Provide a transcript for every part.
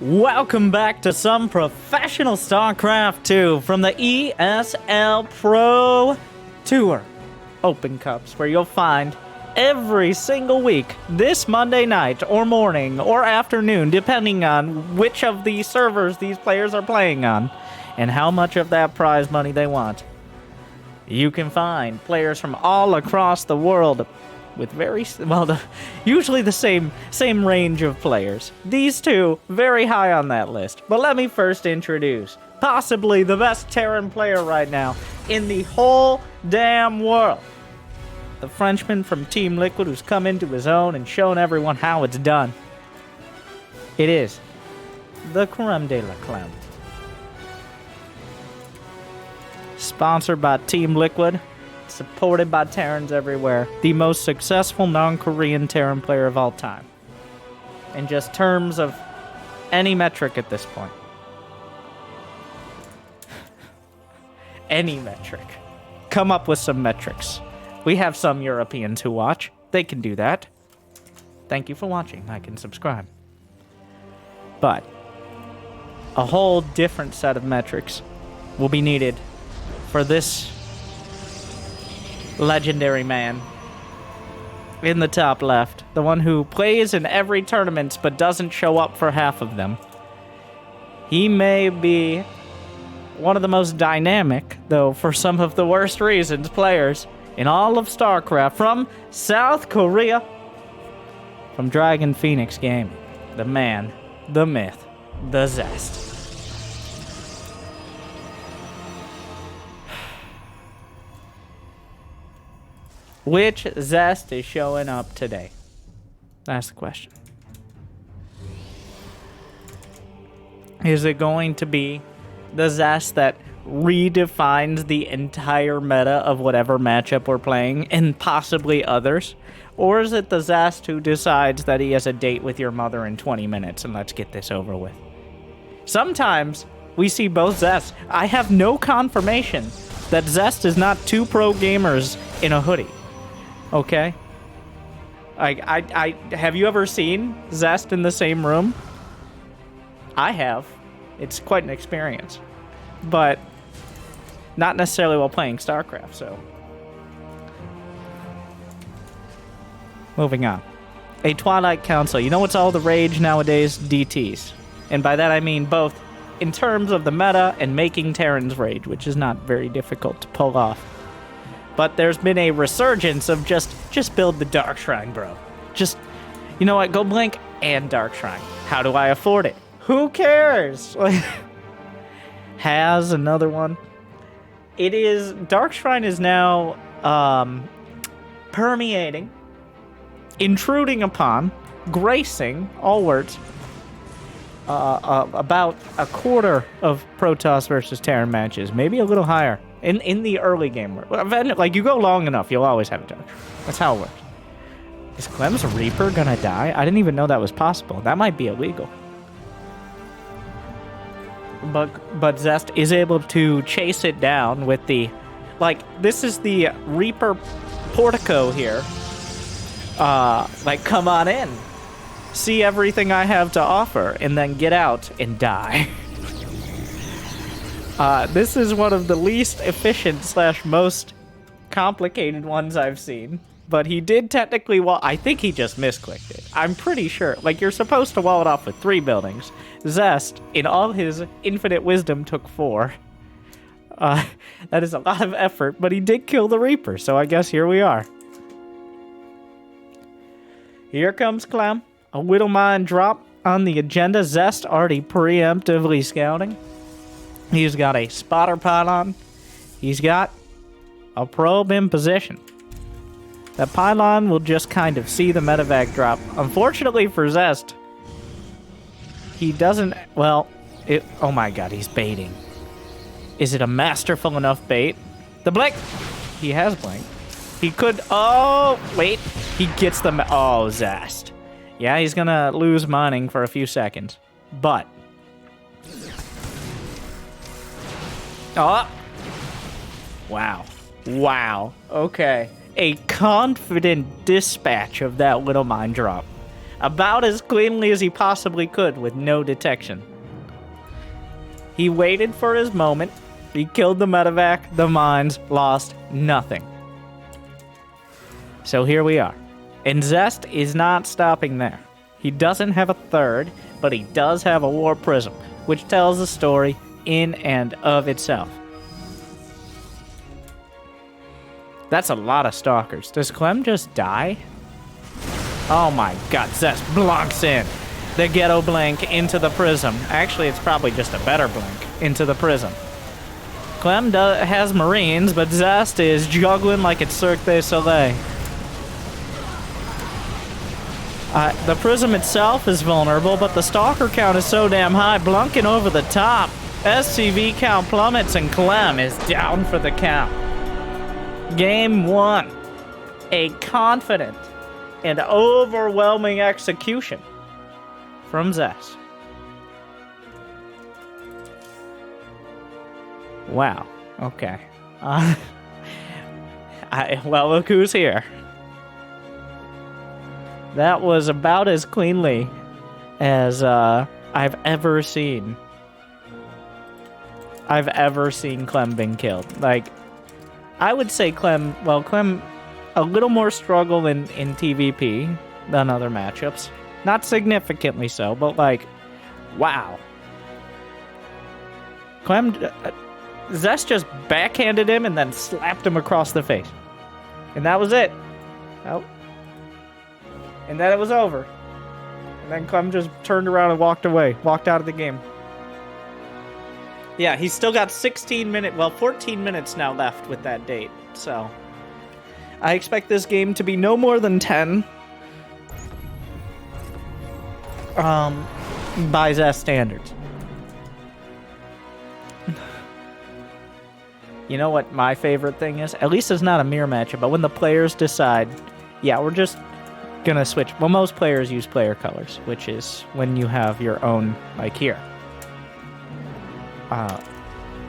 Welcome back to some professional StarCraft 2 from the ESL Pro Tour Open Cups, where you'll find every single week this Monday night or morning or afternoon, depending on which of the servers these players are playing on and how much of that prize money they want. You can find players from all across the world with usually the same range of players. These two, very high on that list. But let me first introduce possibly the best Terran player right now in the whole damn world. The Frenchman from Team Liquid who's come into his own and shown everyone how it's done. It is the creme de la Clem. Sponsored by Team Liquid. Supported by Terrans everywhere. The most successful non-Korean Terran player of all time. In just terms of any metric at this point. Any metric. Come up with some metrics. We have some Europeans who watch. They can do that. Thank you for watching. Like and subscribe. But a whole different set of metrics will be needed for this legendary man in the top left, the one who plays in every tournament but doesn't show up for half of them. He may be one of the most dynamic, though for some of the worst reasons, players in all of StarCraft, from South Korea, from Dragon Phoenix Gaming, the man, the myth, the Zest. Which Zest is showing up today? That's the question. Is it going to be the Zest that redefines the entire meta of whatever matchup we're playing, and possibly others? Or is it the Zest who decides that he has a date with your mother in 20 minutes and let's get this over with? Sometimes we see both Zests. I have no confirmation that Zest is not two pro gamers in a hoodie. Okay. I have you ever seen Zest in the same room? I have. It's quite an experience. But not necessarily while playing StarCraft, so. Moving on. A Twilight Council. You know what's all the rage nowadays? DTs. And by that I mean both in terms of the meta and making Terrans rage, which is not very difficult to pull off. But there's been a resurgence of just build the Dark Shrine, bro. Just, you know what, go Blink and Dark Shrine. How do I afford it? Who cares? Has another one. It is, Dark Shrine is now permeating, intruding upon, gracing, all words, about a quarter of Protoss versus Terran matches, maybe a little higher. In the early game, like you go long enough, you'll always have a Dark Shrine. That's how it works. Is Clem's Reaper gonna die? I didn't even know that was possible. That might be illegal. But Zest is able to chase it down with the, like, this is the Reaper portico here. Like, come on in, see everything I have to offer, and then get out and die. This is one of the least efficient / most complicated ones I've seen. But he did technically I think he just misclicked it. I'm pretty sure. Like, you're supposed to wall it off with 3 buildings. Zest, in all his infinite wisdom, took 4. That is a lot of effort, but he did kill the Reaper, so I guess here we are. Here comes Clem. A Widowmine drop on the agenda. Zest already preemptively scouting. He's got a spotter pylon. He's got a probe in position. That pylon will just kind of see the medevac drop. Unfortunately for Zest, he doesn't, oh my god, he's baiting. Is it a masterful enough bait? The blink! He has blink. He could, oh, wait. He gets the, oh, Zest. Yeah, he's gonna lose mining for a few seconds. But, oh! Wow. Wow. Okay. A confident dispatch of that little mine drop. about as cleanly as he possibly could with no detection. He waited for his moment. He killed the medevac, the mines, lost nothing. So here we are. And Zest is not stopping there. He doesn't have a third, but he does have a war prism, which tells the story in and of itself. That's a lot of stalkers. Does Clem just die? Oh my god, Zest blunks in. The ghetto blink into the prism. Actually, it's probably just a better blink into the prism. Clem has Marines, but Zest is juggling like it's Cirque du Soleil. The prism itself is vulnerable, but the stalker count is so damn high, blunking over the top. SCV count plummets and Clem is down for the count. Game 1. A confident and overwhelming execution from Zest. Wow. Okay. Well, look who's here. That was about as cleanly as I've ever seen Clem being killed. Like, I would say Clem, a little more struggle in TVP than other matchups. Not significantly so, but like, wow. Clem, Zest just backhanded him and then slapped him across the face. And that was it. Oh. And then it was over. And then Clem just turned around and walked away. Walked out of the game. Yeah, he's still got 14 minutes now left with that date. So, I expect this game to be no more than 10. By Zest standards. You know what my favorite thing is? At least it's not a mirror matchup, but when the players decide, yeah, we're just gonna switch. Well, most players use player colors, which is when you have your own, like here.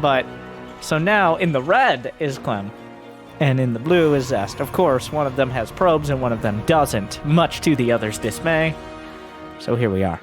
But, so now in the red is Clem, and in the blue is Zest. Of course, one of them has probes and one of them doesn't, much to the other's dismay. So here we are.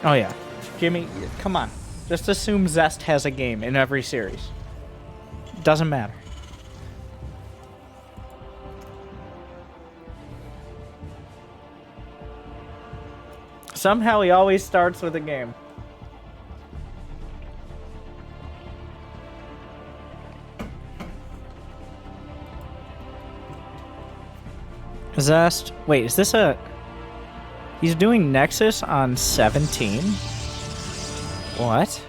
Oh yeah. Jimmy, come on. Just assume Zest has a game in every series. Doesn't matter. Somehow he always starts with a game. Zest. Wait, is this a... He's doing Nexus on 17? What?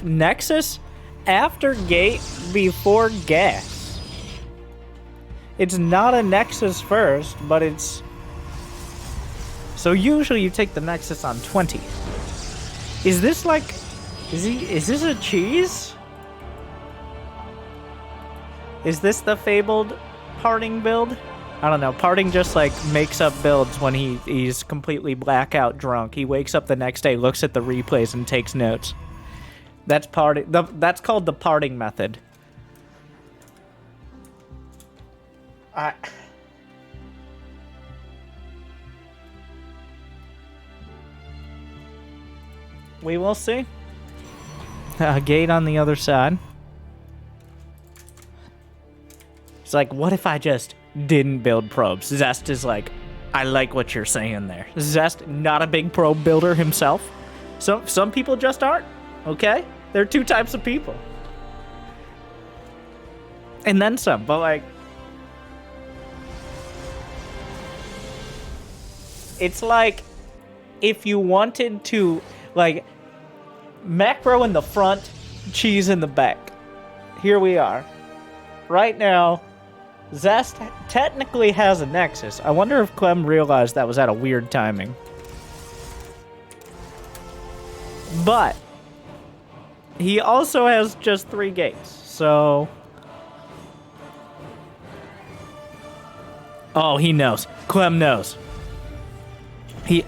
Nexus after gate before gas. It's not a Nexus first, but it's... So usually you take the Nexus on 20. Is this like... Is this a cheese? Is this the fabled Parting build? I don't know. Parting just like makes up builds when he's completely blackout drunk. He wakes up the next day, looks at the replays, and takes notes. That's that's called the Parting method. We will see. A gate on the other side. It's like, what if I just didn't build probes? Zest is like, I like what you're saying there. Zest, not a big probe builder himself. So some people just aren't, okay? There are two types of people. And then some, but like... It's like, if you wanted to, like, macro in the front, cheese in the back. Here we are. Right now, Zest technically has a Nexus. I wonder if Clem realized that was at a weird timing. But he also has just 3 gates, so... Oh, he knows. Clem knows. He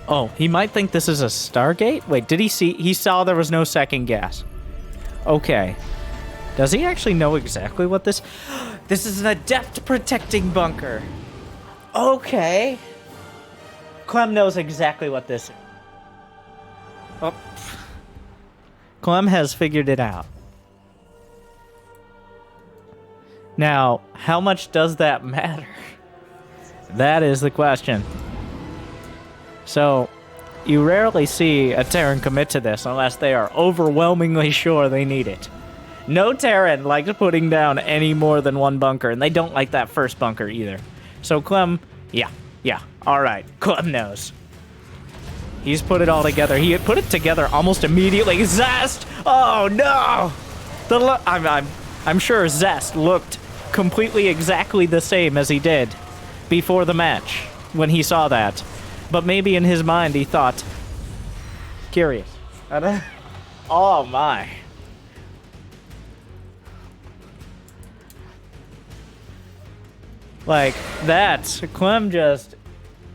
might think this is a Stargate? Wait, did he see? He saw there was no second gas. Okay. Does he actually know exactly what this... This is an adept protecting bunker. Okay. Clem knows exactly what this is. Oh. Clem has figured it out. Now, how much does that matter? That is the question. So, you rarely see a Terran commit to this unless they are overwhelmingly sure they need it. No Terran likes putting down any more than one bunker, and they don't like that first bunker either. So Clem, yeah, alright, Clem knows. He's put it all together. He put it together almost immediately. Zest! Oh no! I'm sure Zest looked completely exactly the same as he did before the match when he saw that. But maybe in his mind he thought, curious. Oh my. Like, that, Clem just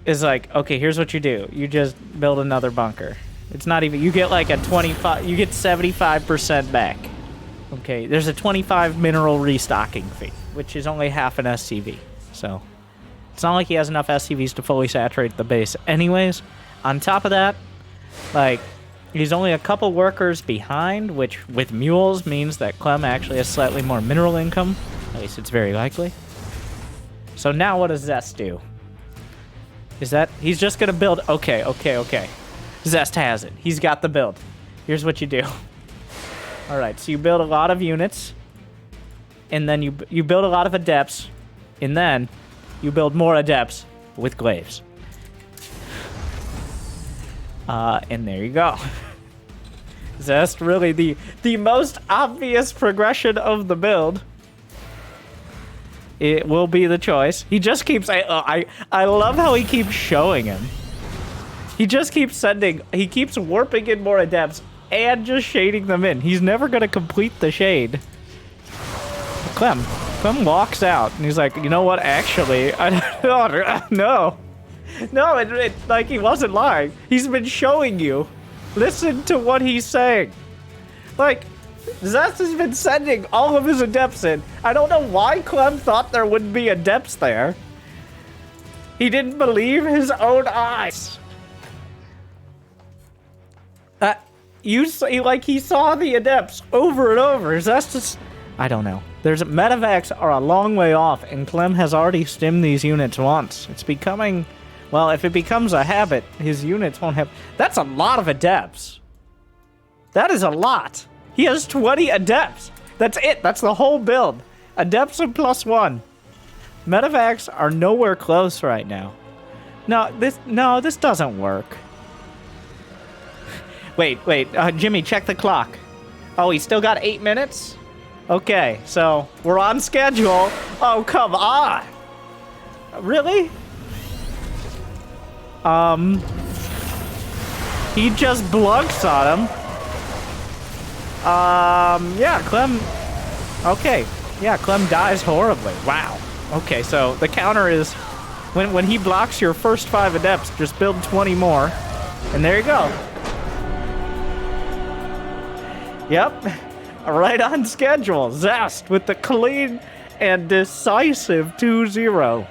is like, okay, here's what you do. You just build another bunker. It's not even, you get like a 25, you get 75% back. Okay, there's a 25 mineral restocking fee, which is only half an SCV. So, it's not like he has enough SCVs to fully saturate the base anyways. On top of that, like, he's only a couple workers behind, which with mules means that Clem actually has slightly more mineral income. At least it's very likely. So now what does Zest do? Is that... He's just gonna build... Okay. Zest has it. He's got the build. Here's what you do. Alright, so you build a lot of units. And then you build a lot of adepts. And then you build more adepts with glaives. And there you go. Zest, really the most obvious progression of the build. It will be the choice. He just keeps... I love how he keeps showing him. He just keeps sending... He keeps warping in more adepts and just shading them in. He's never going to complete the shade. Clem walks out and he's like, you know what? Actually, I don't... No. No, like he wasn't lying. He's been showing you. Listen to what he's saying. Like... Zest has been sending all of his adepts in. I don't know why Clem thought there wouldn't be adepts there. He didn't believe his own eyes. He saw the adepts over and over. Zest is... I don't know. Medevacs are a long way off, and Clem has already stimmed these units once. It's becoming... Well, if it becomes a habit, his units won't have... That's a lot of adepts. That is a lot. He has 20 adepts. That's it. That's the whole build. Adepts and +1. Medevacs are nowhere close right now. No, this doesn't work. Wait. Jimmy, check the clock. Oh, he's still got 8 minutes? Okay, so we're on schedule. Oh, come on. Really? He just blunks on him. Yeah, Clem... Okay. Yeah, Clem dies horribly. Wow. Okay, so the counter is... When he blocks your first 5 adepts, just build 20 more. And there you go. Yep. Right on schedule. Zest with the clean and decisive 2-0.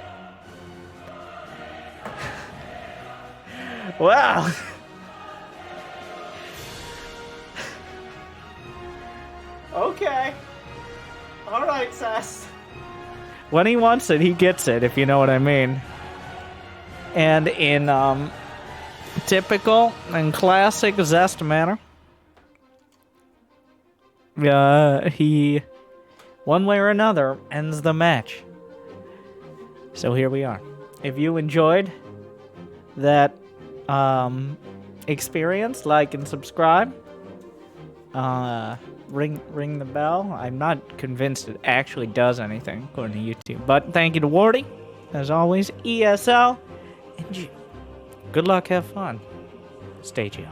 Wow. Okay. Alright, Zest. When he wants it, he gets it, if you know what I mean. And in typical and classic Zest manner, he, one way or another, ends the match. So here we are. If you enjoyed that experience, like and subscribe. Ring the bell. I'm not convinced it actually does anything according to YouTube. But thank you to Wardy. As always, ESL. And good luck, have fun. Stay chill.